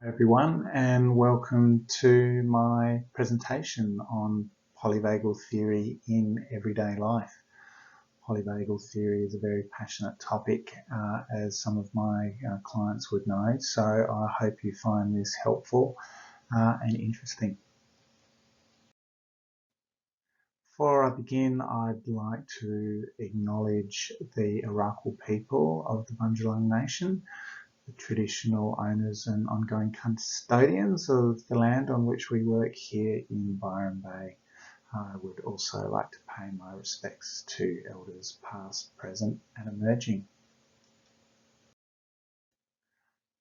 Everyone, and welcome to my presentation on polyvagal theory in everyday life. Polyvagal theory is a very passionate topic, as some of my clients would know, so I hope you find this helpful and interesting. Before I begin, I'd like to acknowledge the Arakwal people of the Bundjalung Nation, the traditional owners and ongoing custodians of the land on which we work here in Byron Bay. I would also like to pay my respects to elders past, present and emerging.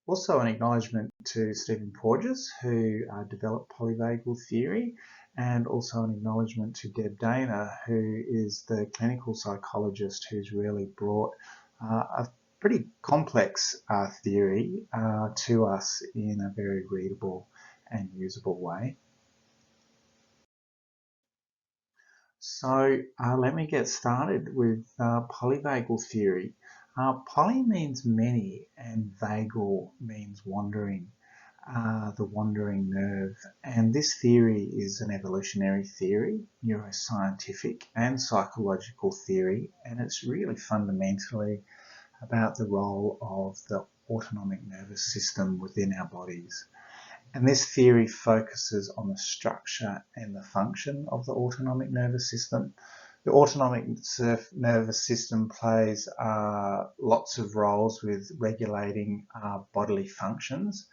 Also an acknowledgement to Stephen Porges, who developed polyvagal theory, and also an acknowledgement to Deb Dana, who is the clinical psychologist who's really brought a pretty complex theory to us in a very readable and usable way. So let me get started with polyvagal theory. Poly means many and vagal means wandering, the wandering nerve. And this theory is an evolutionary theory, neuroscientific and psychological theory, and it's really fundamentally about the role of the autonomic nervous system within our bodies. And this theory focuses on the structure and the function of the autonomic nervous system. The autonomic nervous system plays lots of roles with regulating bodily functions,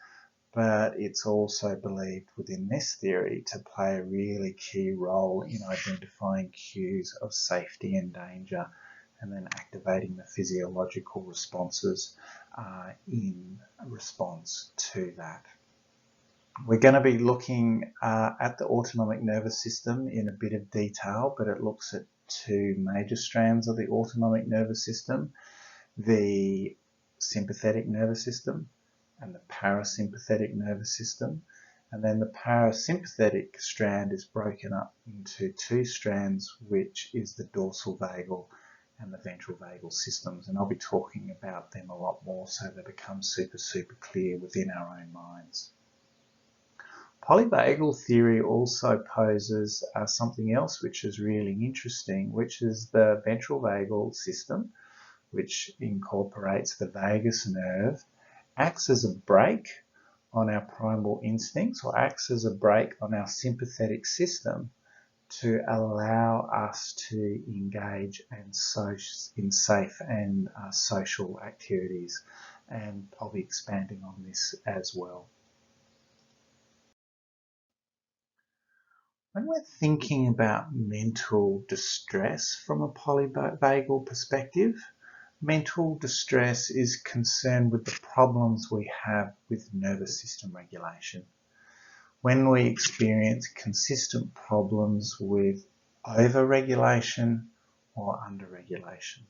but it's also believed within this theory to play a really key role in identifying cues of safety and danger, and then activating the physiological responses in response to that. We're going to be looking at the autonomic nervous system in a bit of detail, but it looks at two major strands of the autonomic nervous system, the sympathetic nervous system and the parasympathetic nervous system. And then the parasympathetic strand is broken up into two strands, which is the dorsal vagal and the ventral vagal systems, and I'll be talking about them a lot more so they become super clear within our own minds. Polyvagal theory also poses something else which is really interesting, which is the ventral vagal system, which incorporates the vagus nerve, acts as a brake on our primal instincts, or acts as a brake on our sympathetic system, to allow us to engage in safe and social activities, and I'll be expanding on this as well. When we're thinking about mental distress from a polyvagal perspective, mental distress is concerned with the problems we have with nervous system regulation. When we experience consistent problems with overregulation or underregulation.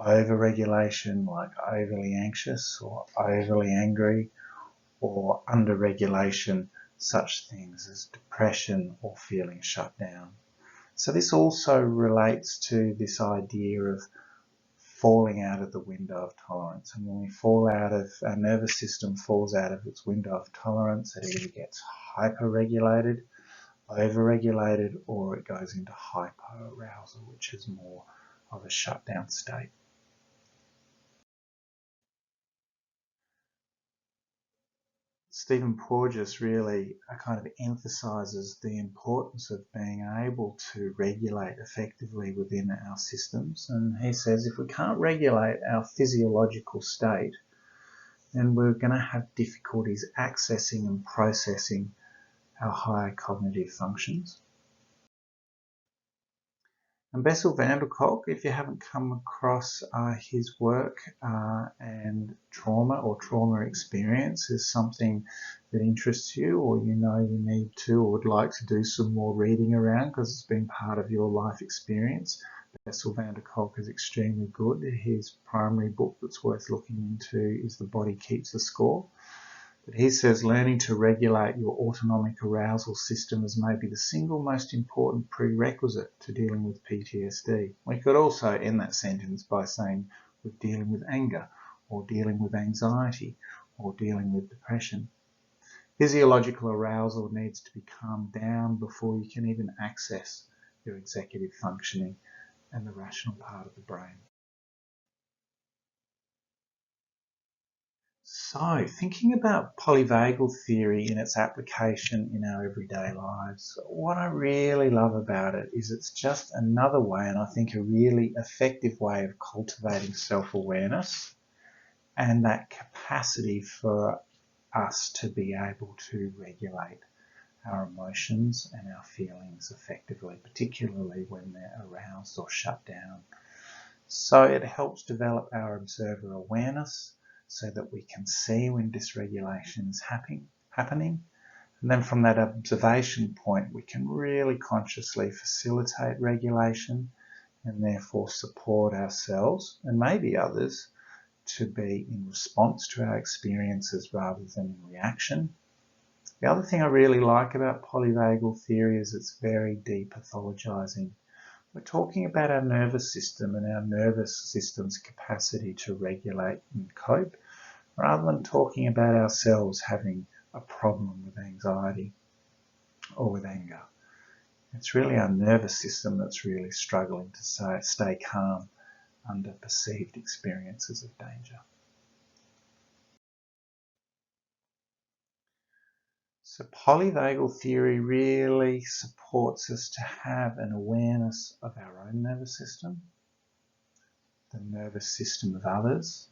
Overregulation, like overly anxious or overly angry, or underregulation, such things as depression or feeling shut down. So this also relates to this idea of falling out of the window of tolerance. And when we fall out of, our nervous system falls out of its window of tolerance, it either gets hyperregulated, overregulated, or it goes into hypoarousal, which is more of a shutdown state. Stephen Porges really kind of emphasises the importance of being able to regulate effectively within our systems. And he says if we can't regulate our physiological state, then we're going to have difficulties accessing and processing our higher cognitive functions. And Bessel van der Kolk, if you haven't come across his work and trauma experience is something that interests you, or you know you need to or would like to do some more reading around because it's been part of your life experience, Bessel van der Kolk is extremely good. His primary book that's worth looking into is The Body Keeps the Score. But he says learning to regulate your autonomic arousal system is maybe the single most important prerequisite to dealing with PTSD. We could also end that sentence by saying with dealing with anger, or dealing with anxiety, or dealing with depression. Physiological arousal needs to be calmed down before you can even access your executive functioning and the rational part of the brain. So, thinking about polyvagal theory in its application in our everyday lives, what I really love about it is it's just another way, and I think a really effective way, of cultivating self-awareness and that capacity for us to be able to regulate our emotions and our feelings effectively, particularly when they're aroused or shut down. So it helps develop our observer awareness so that we can see when dysregulation is happening. And then from that observation point, we can really consciously facilitate regulation and therefore support ourselves and maybe others to be in response to our experiences rather than in reaction. The other thing I really like about polyvagal theory is it's very depathologizing. We're talking about our nervous system and our nervous system's capacity to regulate and cope, rather than talking about ourselves having a problem with anxiety or with anger. It's really our nervous system that's really struggling to stay calm under perceived experiences of danger. So polyvagal theory really supports us to have an awareness of our own nervous system, the nervous system of others,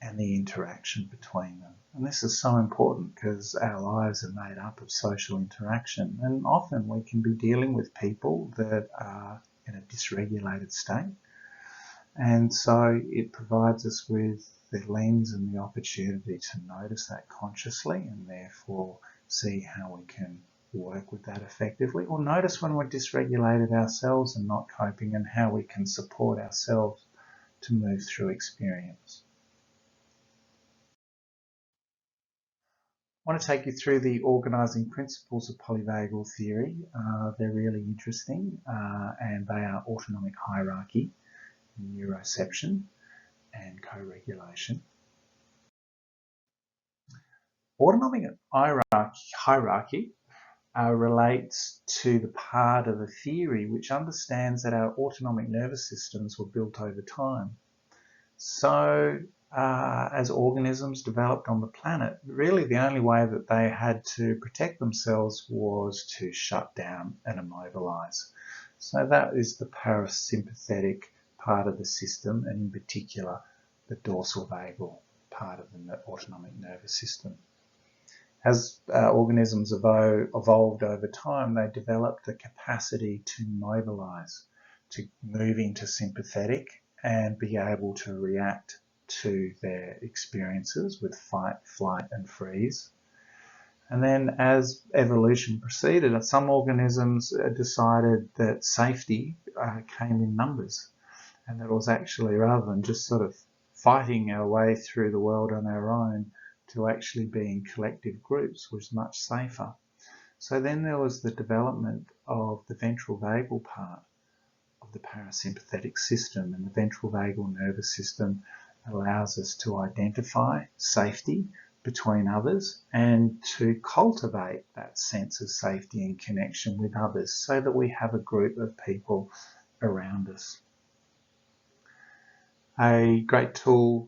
and the interaction between them. And this is so important because our lives are made up of social interaction, and often we can be dealing with people that are in a dysregulated state. And so it provides us with the lens and the opportunity to notice that consciously and therefore see how we can work with that effectively, or notice when we're dysregulated ourselves and not coping and how we can support ourselves to move through experience. I want to take you through the organising principles of polyvagal theory. They're really interesting and they are autonomic hierarchy, neuroception, and co-regulation. Autonomic hierarchy relates to the part of the theory which understands that our autonomic nervous systems were built over time. So as organisms developed on the planet, really the only way that they had to protect themselves was to shut down and immobilize. So that is the parasympathetic part of the system, and in particular the dorsal vagal part of the autonomic nervous system. As organisms evolved over time, they developed the capacity to mobilize, to move into sympathetic and be able to react to their experiences with fight, flight and freeze. And then as evolution proceeded, some organisms decided that safety came in numbers, and that it was actually, rather than just sort of fighting our way through the world on our own, to actually be in collective groups was much safer. So then there was the development of the ventral vagal part of the parasympathetic system, and the ventral vagal nervous system allows us to identify safety between others and to cultivate that sense of safety and connection with others so that we have a group of people around us. A great tool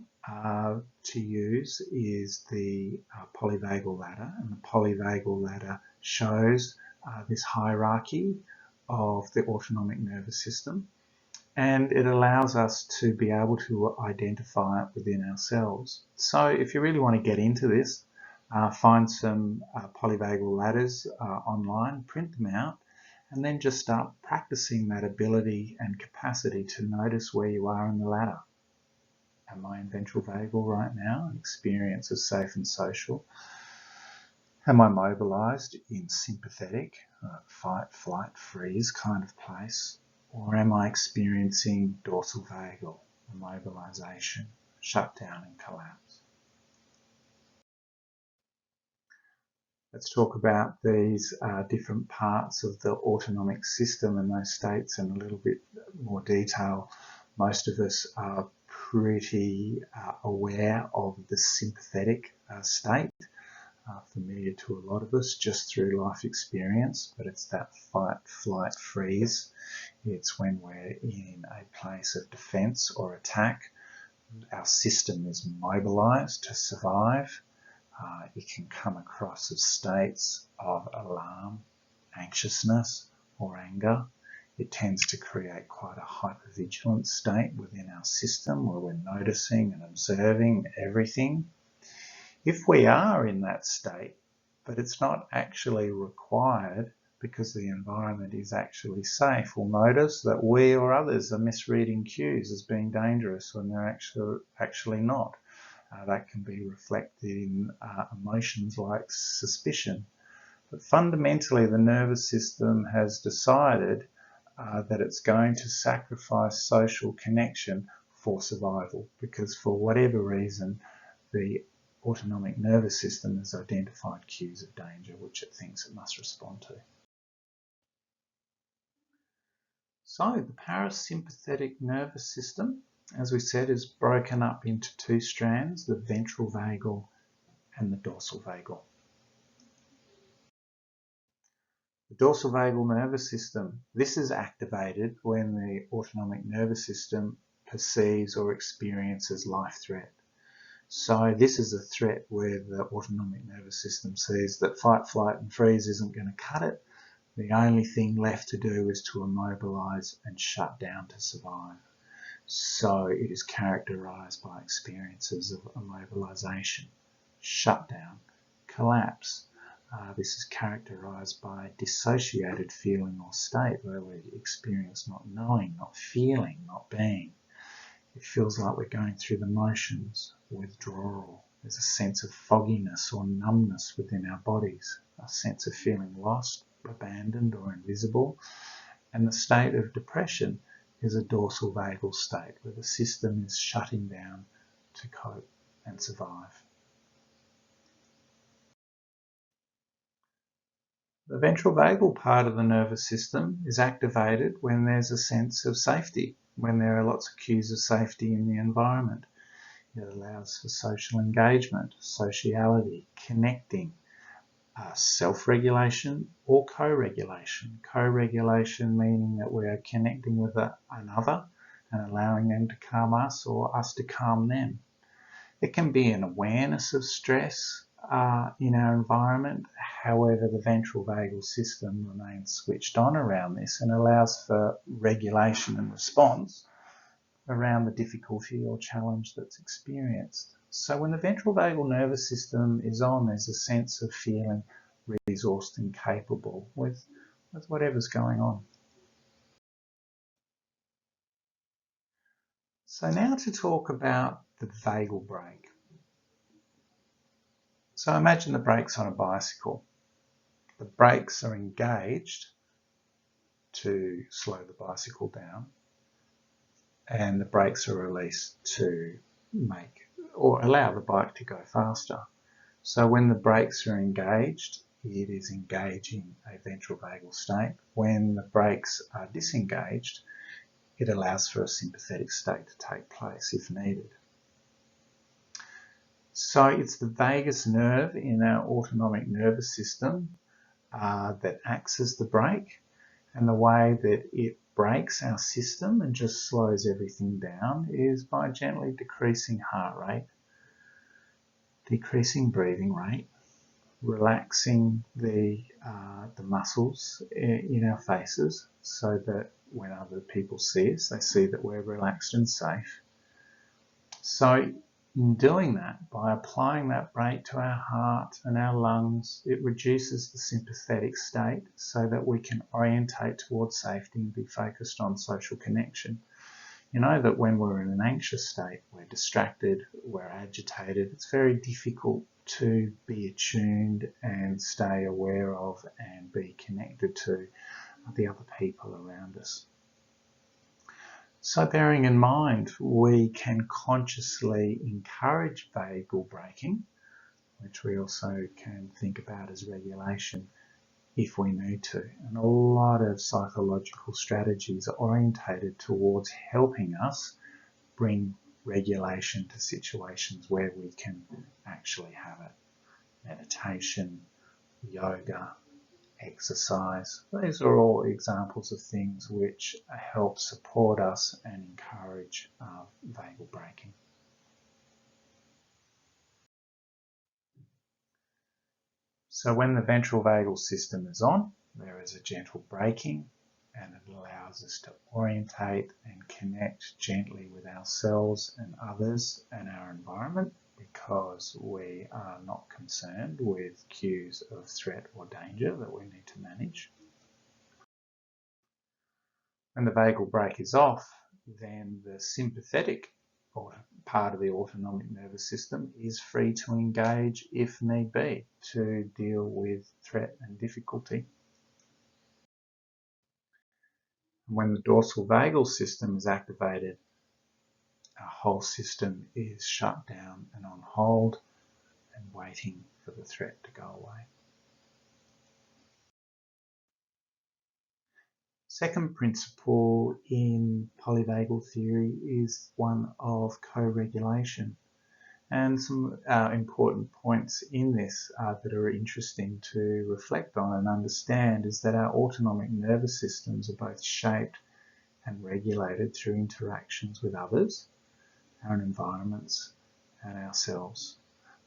to use is the polyvagal ladder, and the polyvagal ladder shows this hierarchy of the autonomic nervous system, and it allows us to be able to identify it within ourselves. So if you really want to get into this, find some polyvagal ladders online, print them out, and then just start practicing that ability and capacity to notice where you are in the ladder. Am I in ventral vagal right now? Experience of safe and social. Am I mobilized in sympathetic, fight, flight, freeze kind of place? Or am I experiencing dorsal vagal, immobilization, shutdown and collapse? Let's talk about these different parts of the autonomic system and those states in a little bit more detail. Most of us are pretty aware of the sympathetic state. familiar to a lot of us just through life experience, but it's that fight, flight, freeze. It's when we're in a place of defense or attack. Our system is mobilized to survive. It can come across as states of alarm, anxiousness, or anger. It tends to create quite a hypervigilant state within our system where we're noticing and observing everything. If we are in that state, but it's not actually required because the environment is actually safe, we'll notice that we or others are misreading cues as being dangerous when they're actually not. That can be reflected in emotions like suspicion. But fundamentally, the nervous system has decided that it's going to sacrifice social connection for survival because for whatever reason, the autonomic nervous system has identified cues of danger which it thinks it must respond to. So the parasympathetic nervous system, as we said, is broken up into two strands, the ventral vagal and the dorsal vagal. The dorsal vagal nervous system, this is activated when the autonomic nervous system perceives or experiences life threat. So this is a threat where the autonomic nervous system sees that fight, flight and freeze isn't going to cut it. The only thing left to do is to immobilise and shut down to survive. So it is characterised by experiences of immobilisation, shutdown, collapse. This is characterised by a dissociated feeling or state where we experience not knowing, not feeling, not being. It feels like we're going through the motions, withdrawal. There's a sense of fogginess or numbness within our bodies, a sense of feeling lost, abandoned or invisible. And the state of depression is a dorsal vagal state where the system is shutting down to cope and survive. The ventral vagal part of the nervous system is activated when there's a sense of safety, when there are lots of cues of safety in the environment. It allows for social engagement, sociality, connecting, self-regulation or co-regulation. Co-regulation meaning that we are connecting with another and allowing them to calm us or us to calm them. It can be an awareness of stress in our environment. However, the ventral vagal system remains switched on around this and allows for regulation and response around the difficulty or challenge that's experienced. So when the ventral vagal nervous system is on, there's a sense of feeling resourced and capable with whatever's going on. So now to talk about the vagal brake. So imagine the brakes on a bicycle. The brakes are engaged to slow the bicycle down, and the brakes are released to make or allow the bike to go faster. So when the brakes are engaged, it is engaging a ventral vagal state. When the brakes are disengaged, it allows for a sympathetic state to take place if needed. So it's the vagus nerve in our autonomic nervous system that acts as the brake, and the way that it brakes our system and just slows everything down is by gently decreasing heart rate, decreasing breathing rate, relaxing the muscles in our faces so that when other people see us, they see that we're relaxed and safe. So in doing that, by applying that brake to our heart and our lungs, it reduces the sympathetic state so that we can orientate towards safety and be focused on social connection. You know that when we're in an anxious state, we're distracted, we're agitated, it's very difficult to be attuned and stay aware of and be connected to the other people around us. So bearing in mind, we can consciously encourage vagal braking, which we also can think about as regulation if we need to. And a lot of psychological strategies are orientated towards helping us bring regulation to situations where we can actually have it. meditation, yoga, exercise. These are all examples of things which help support us and encourage vagal breaking. So when the ventral vagal system is on, there is a gentle breaking, and it allows us to orientate and connect gently with ourselves and others and our environment, because we are not concerned with cues of threat or danger that we need to manage. When the vagal brake is off, then the sympathetic part of the autonomic nervous system is free to engage if need be to deal with threat and difficulty. When the dorsal vagal system is activated, our whole system is shut down and on hold and waiting for the threat to go away. Second principle in polyvagal theory is one of co-regulation. And some important points in this that are interesting to reflect on and understand is that our autonomic nervous systems are both shaped and regulated through interactions with others, our environments, and ourselves.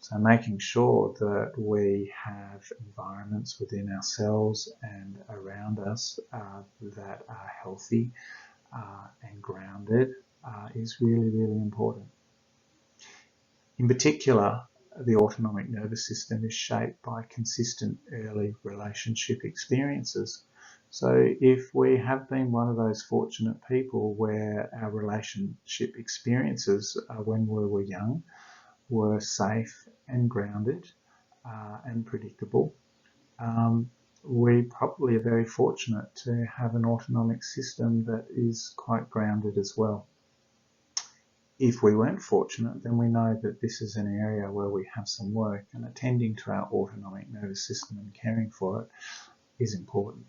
So making sure that we have environments within ourselves and around us that are healthy and grounded is really, really important. In particular, the autonomic nervous system is shaped by consistent early relationship experiences. So if we have been one of those fortunate people where our relationship experiences when we were young were safe and grounded and predictable, we probably are very fortunate to have an autonomic system that is quite grounded as well. If we weren't fortunate, then we know that this is an area where we have some work, and attending to our autonomic nervous system and caring for it is important.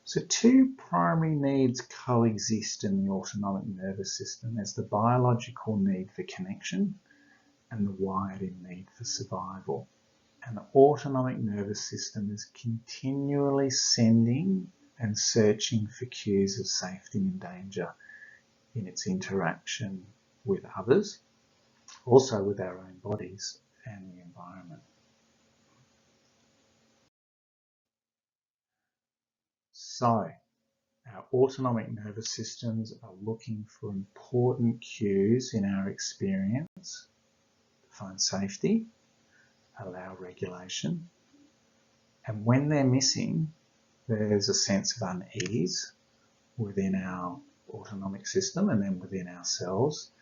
So two primary needs coexist in the autonomic nervous system. There's the biological need for connection and the wired-in need for survival. And the autonomic nervous system is continually sending and searching for cues of safety and danger in its interaction with others, also with our own bodies and the environment. So, our autonomic nervous systems are looking for important cues in our experience to find safety, allow regulation, and when they're missing, there's a sense of unease within our autonomic system and then within ourselves,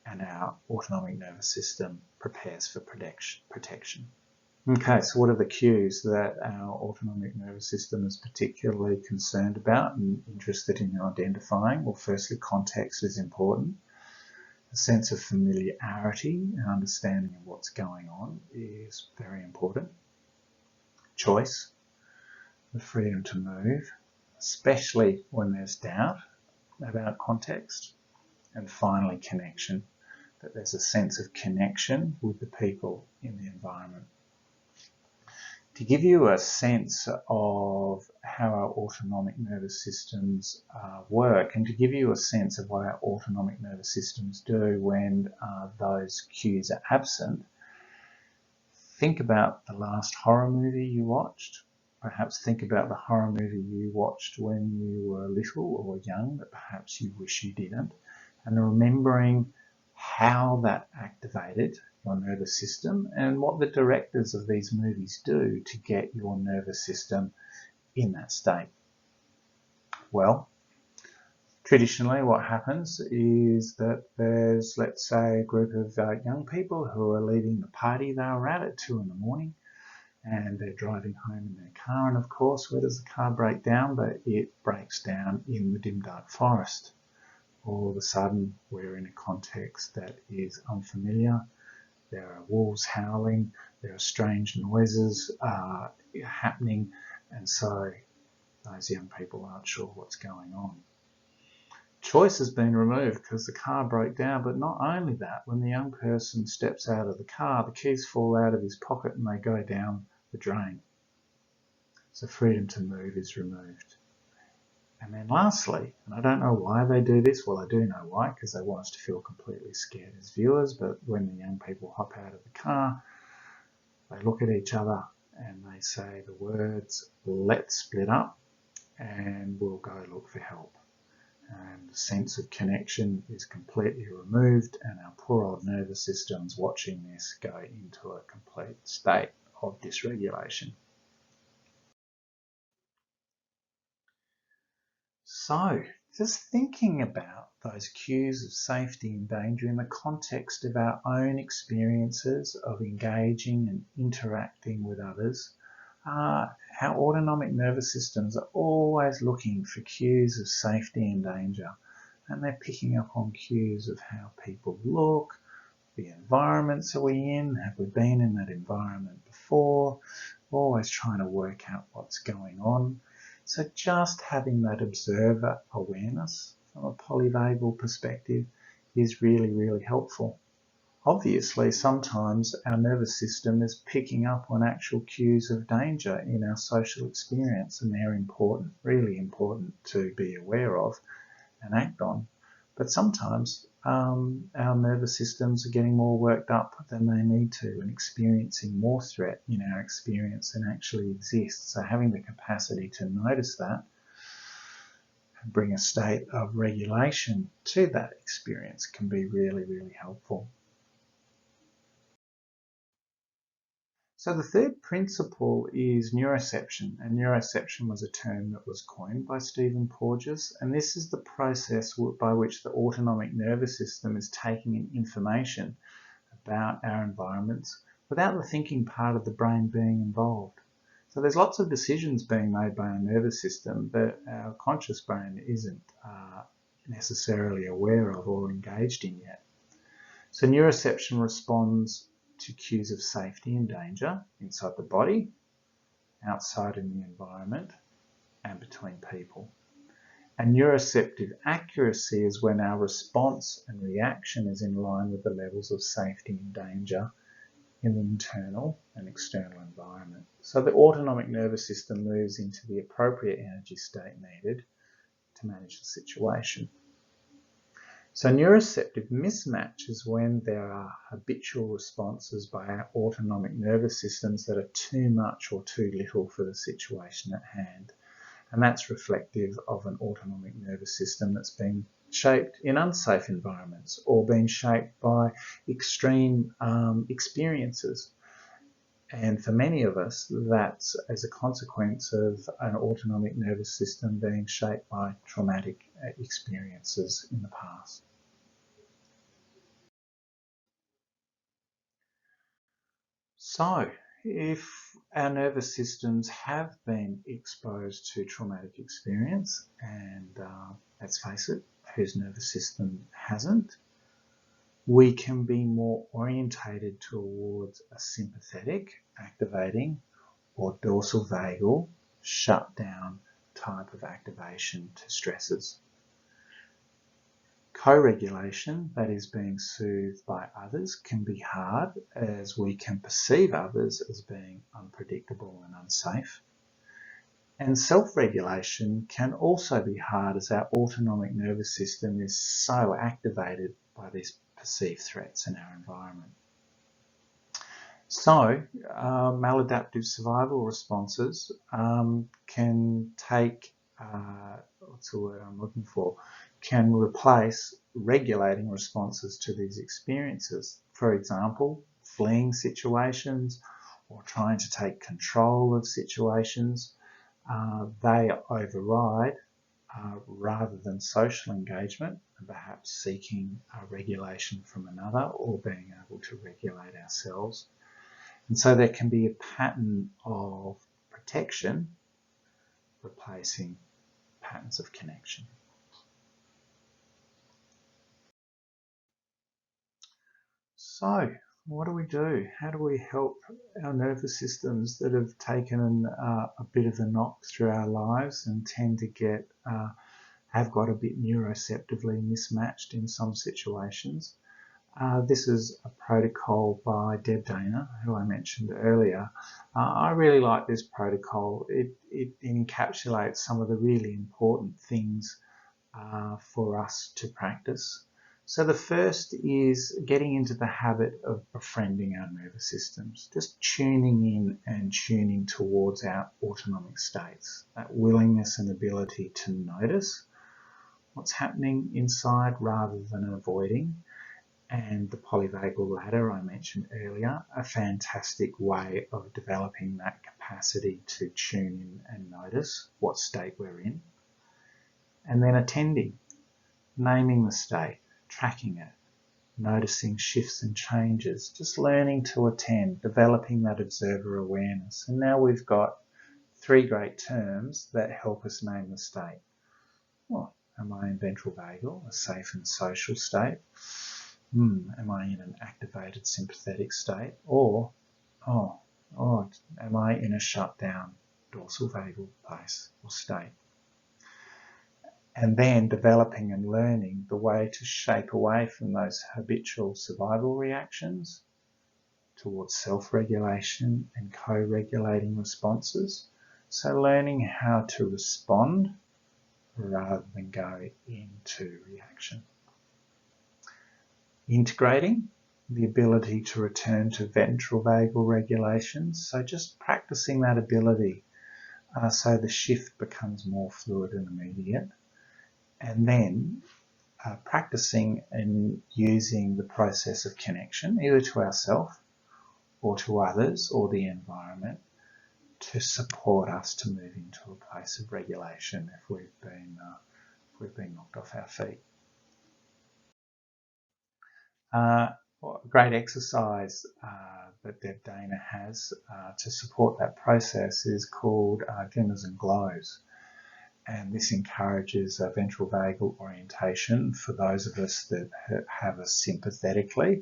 and our autonomic nervous system prepares for protection. Okay, so what are the cues that our autonomic nervous system is particularly concerned about and interested in identifying? Well, firstly, context is important. A sense of familiarity and understanding of what's going on is very important. Choice, the freedom to move, especially when there's doubt about context. And finally, connection, that there's a sense of connection with the people in the environment. To give you a sense of how our autonomic nervous systems work, and to give you a sense of what our autonomic nervous systems do when those cues are absent, think about the last horror movie you watched. Perhaps think about the horror movie you watched when you were little or young that perhaps you wish you didn't, and remembering how that activated your nervous system and what the directors of these movies do to get your nervous system in that state. Well, traditionally what happens is that there's, let's say, a group of young people who are leaving the party they were at 2 in the morning, and they're driving home in their car, and of course, where does the car break down? But it breaks down in the dim dark forest. All of a sudden, we're in a context that is unfamiliar. There are wolves howling, there are strange noises happening, and so those young people aren't sure what's going on. choice has been removed because the car broke down. But not only that, when the young person steps out of the car, the keys fall out of his pocket and they go down the drain. So freedom to move is removed. And then lastly, and I don't know why they do this, well I do know why, because they want us to feel completely scared as viewers, but when the young people hop out of the car, they look at each other and they say the words, "Let's split up and we'll go look for help." And the sense of connection is completely removed, and our poor old nervous system's watching this go into a complete state of dysregulation. So, just thinking about those cues of safety and danger in the context of our own experiences of engaging and interacting with others, our autonomic nervous systems are always looking for cues of safety and danger, and they're picking up on cues of how people look, the environments are we in, have we been in that environment before, always trying to work out what's going on. So just having that observer awareness from a polyvagal perspective is really, really helpful. Obviously, sometimes our nervous system is picking up on actual cues of danger in our social experience, and they're important, really important to be aware of and act on. But sometimes our nervous systems are getting more worked up than they need to and experiencing more threat in our experience than actually exists. So having the capacity to notice that and bring a state of regulation to that experience can be really, really helpful. So the third principle is neuroception, and neuroception was a term that was coined by Porges, and this is the process by which the autonomic nervous system is taking in information about our environments without the thinking part of the brain being involved. So there's lots of decisions being made by our nervous system that our conscious brain isn't necessarily aware of or engaged in yet. So neuroception responds to cues of safety and danger inside the body, outside in the environment, and between people. And neuroceptive accuracy is when our response and reaction is in line with the levels of safety and danger in the internal and external environment. So the autonomic nervous system moves into the appropriate energy state needed to manage the situation. So neuroceptive mismatch is when there are habitual responses by our autonomic nervous systems that are too much or too little for the situation at hand. And that's reflective of an autonomic nervous system that's been shaped in unsafe environments or been shaped by extreme experiences. And for many of us, that's as a consequence of an autonomic nervous system being shaped by traumatic experiences in the past. So, if our nervous systems have been exposed to traumatic experience, and let's face it, whose nervous system hasn't, we can be more orientated towards a sympathetic, activating, or dorsal vagal, shutdown type of activation to stresses. Co-regulation, that is being soothed by others, can be hard as we can perceive others as being unpredictable and unsafe. And self-regulation can also be hard as our autonomic nervous system is so activated by these perceived threats in our environment. So, maladaptive survival responses can take, what's the word I'm looking for, can replace regulating responses to these experiences. For example, fleeing situations or trying to take control of situations. They override rather than social engagement and perhaps seeking regulation from another or being able to regulate ourselves. And so there can be a pattern of protection replacing patterns of connection. So, what do we do? How do we help our nervous systems that have taken a bit of a knock through our lives and tend to get have got a bit neuroceptively mismatched in some situations. This is a protocol by Deb Dana, who I mentioned earlier. I really like this protocol. It encapsulates some of the really important things for us to practice. So the first is getting into the habit of befriending our nervous systems, just tuning in and tuning towards our autonomic states, that willingness and ability to notice what's happening inside rather than avoiding. And the polyvagal ladder I mentioned earlier, a fantastic way of developing that capacity to tune in and notice what state we're in. And then attending, naming the state, tracking it, noticing shifts and changes, just learning to attend, developing that observer awareness. And now we've got three great terms that help us name the state. Well, am I in ventral vagal, a safe and social state? Am I in an activated sympathetic state? Or, am I in a shut down dorsal vagal place or state? And then developing and learning the way to shake away from those habitual survival reactions towards self-regulation and co-regulating responses. So learning how to respond rather than go into reaction. Integrating the ability to return to ventral vagal regulations. So just practicing that ability so the shift becomes more fluid and immediate. And then practicing and using the process of connection, either to ourselves or to others or the environment, to support us to move into a place of regulation if we've been knocked off our feet. A great exercise that Deb Dana has to support that process is called glimmers and glows. And this encourages a ventral vagal orientation for those of us that have a sympathetically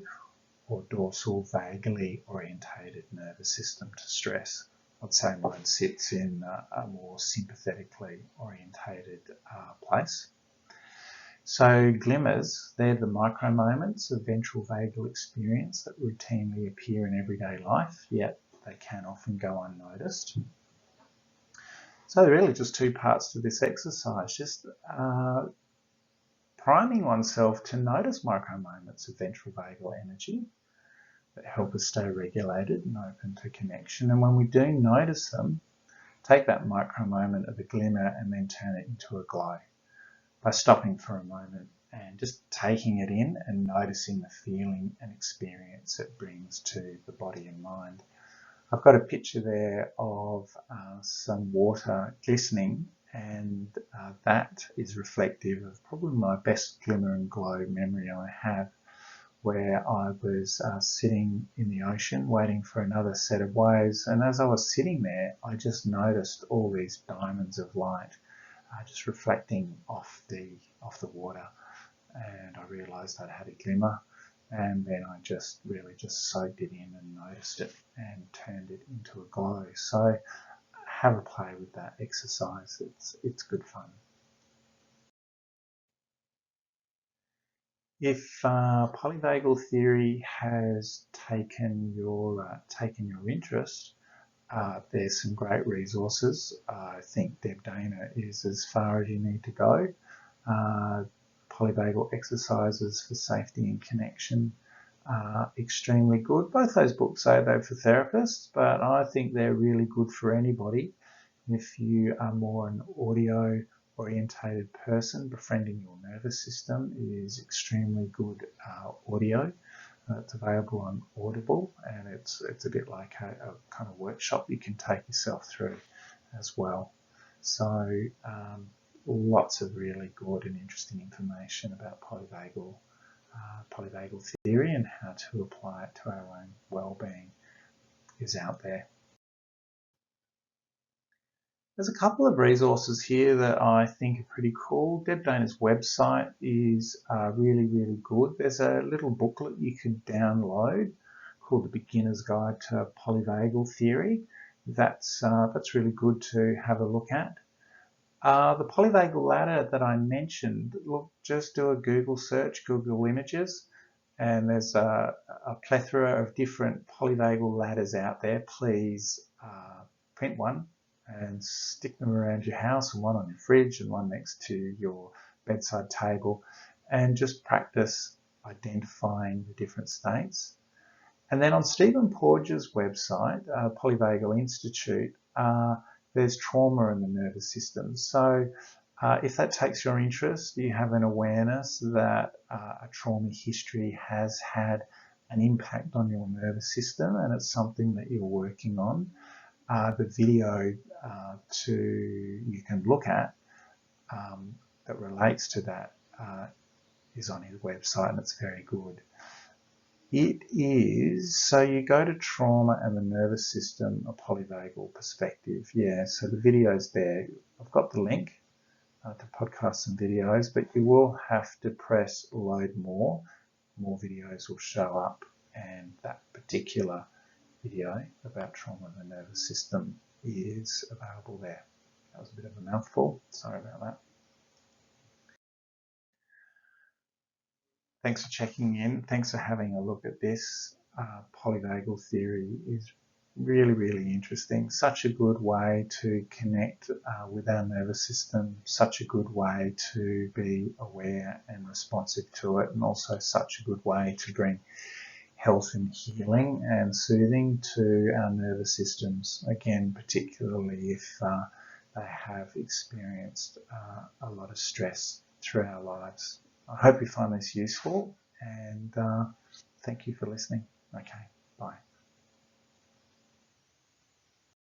or dorsal vagally orientated nervous system to stress. I'd say mine sits in a more sympathetically orientated place. So glimmers, they're the micro moments of ventral vagal experience that routinely appear in everyday life, yet they can often go unnoticed. So really just two parts to this exercise, just priming oneself to notice micro moments of ventral vagal energy that help us stay regulated and open to connection. And when we do notice them, take that micro moment of a glimmer and then turn it into a glow by stopping for a moment and just taking it in and noticing the feeling and experience it brings to the body and mind. I've got a picture there of some water glistening, and that is reflective of probably my best glimmer and glow memory I have, where I was sitting in the ocean waiting for another set of waves, and as I was sitting there I just noticed all these diamonds of light just reflecting off the water, and I realised I'd had a glimmer. And then I just really soaked it in and noticed it and turned it into a glow. So have a play with that exercise. It's good fun. If polyvagal theory has taken your interest, there's some great resources. I think Deb Dana is as far as you need to go. Polyvagal exercises for safety and connection are extremely good. Both those books say they're for therapists, but I think they're really good for anybody. If you are more an audio orientated person, befriending your nervous system is extremely good audio. It's available on Audible, and it's a bit like a kind of workshop you can take yourself through as well. So lots of really good and interesting information about polyvagal theory and how to apply it to our own well-being is out there. There's a couple of resources here that I think are pretty cool. Deb Dana's website is really, really good. There's a little booklet you could download called The Beginner's Guide to Polyvagal Theory. That's really good to have a look at. The polyvagal ladder that I mentioned, look, just do a Google search, Google Images, and there's a plethora of different polyvagal ladders out there. Please print one and stick them around your house, and one on your fridge and one next to your bedside table, and just practice identifying the different states. And then on Stephen Porges' website, Polyvagal Institute, there's trauma in the nervous system. So if that takes your interest, you have an awareness that a trauma history has had an impact on your nervous system and it's something that you're working on, the video you can look at that relates to that is on his website, and it's very good. It is, so you go to trauma and the nervous system, a polyvagal perspective. Yeah, so the video's there. I've got the link to podcasts and videos, but you will have to press load more. More videos will show up, and that particular video about trauma and the nervous system is available there. That was a bit of a mouthful. Sorry about that. Thanks for checking in. Thanks for having a look at this. Polyvagal theory is really, really interesting. Such a good way to connect with our nervous system, such a good way to be aware and responsive to it, and also such a good way to bring health and healing and soothing to our nervous systems, again, particularly if they have experienced a lot of stress through our lives. I hope you find this useful, and thank you for listening. Okay, bye.